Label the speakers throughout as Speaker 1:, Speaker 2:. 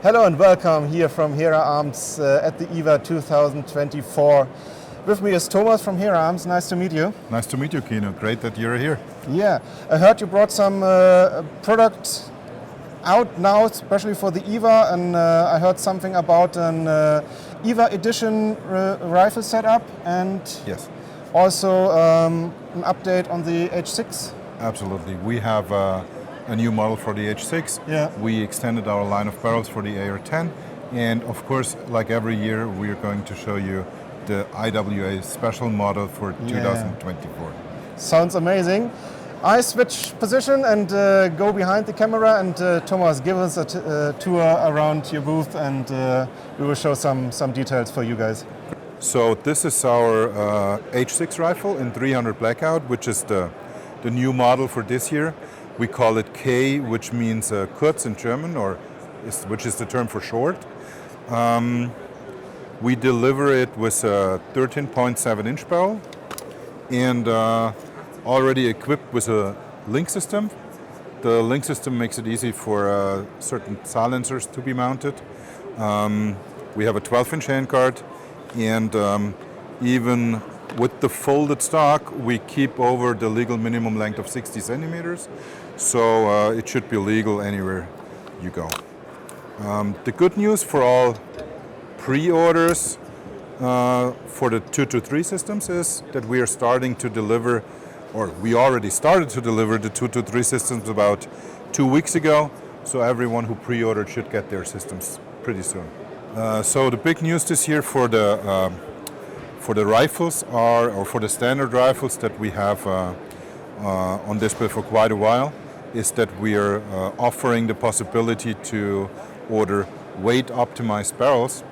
Speaker 1: Hello and welcome here from Hera Arms at the IWA 2024. With me is Thomas from Hera Arms. Nice to meet you.
Speaker 2: Nice to meet you, Kino. Great that you're here.
Speaker 1: Yeah, I heard you brought some products out now, especially for the IWA, and I heard something about an IWA edition rifle setup and
Speaker 2: Yes,
Speaker 1: also an update on the H6.
Speaker 2: absolutely. We have a new model for the H6.
Speaker 1: Yeah.
Speaker 2: We extended our line of barrels for the AR-10, and of course, like every year, we are going to show you the IWA Specialmodel for 2024.
Speaker 1: Sounds amazing. I switch position and go behind the camera, and Thomas, give us a tour around your booth, and we will show some details for you guys.
Speaker 2: So this is our H6 rifle in 300 Blackout, which is the new model for this year. We call it K, which means kurz in German, which is the term for short. We deliver it with a 13.7-inch barrel and already equipped with a link system. The link system makes it easy for certain silencers to be mounted. We have a 12-inch handguard, and even with the folded stock, we keep over the legal minimum length of 60 centimeters, so it should be legal anywhere you go. The good news for all pre-orders for the 223 systems is that we are starting to deliver, or we already started to deliver the 223 systems about 2 weeks ago, so everyone who pre-ordered should get their systems pretty soon. So the big news this year for the rifles or for the standard rifles that we have on display for quite a while is that we are offering the possibility to order weight optimized barrels,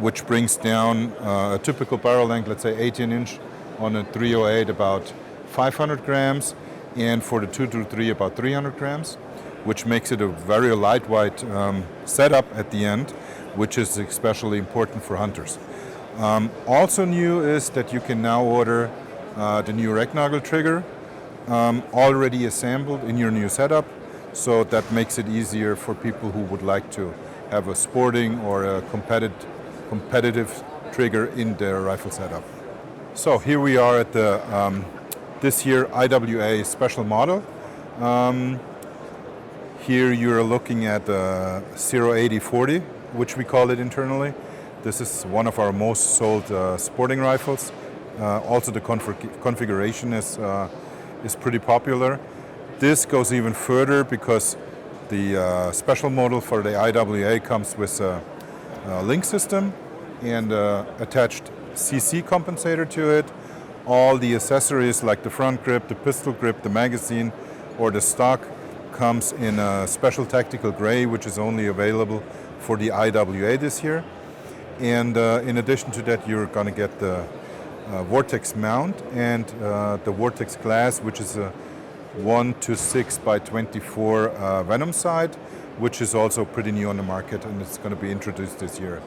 Speaker 2: which brings down a typical barrel length, let's say 18-inch on a 308 about 500 grams, and for the 223 about 300 grams, which makes it a very lightweight setup at the end, which is especially important for hunters. Also new is that you can now order the new Rectangle trigger already assembled in your new setup, so that makes it easier for people who would like to have a sporting or a competitive trigger in their rifle setup. So here we are at the this year IWA Specialmodel. Here you're looking at the 08040, which we call it internally. This is one of our most sold sporting rifles. Also the configuration is pretty popular. This goes even further because the special model for the IWA comes with a link system and attached CC compensator to it. All the accessories like the front grip, the pistol grip, the magazine, or the stock comes in a special tactical gray, which is only available for the IWA this year. And in addition to that, you're going to get the Vortex mount and the Vortex glass, which is a 1:6 by 24 Venom sight, which is also pretty new on the market, and it's going to be introduced this year.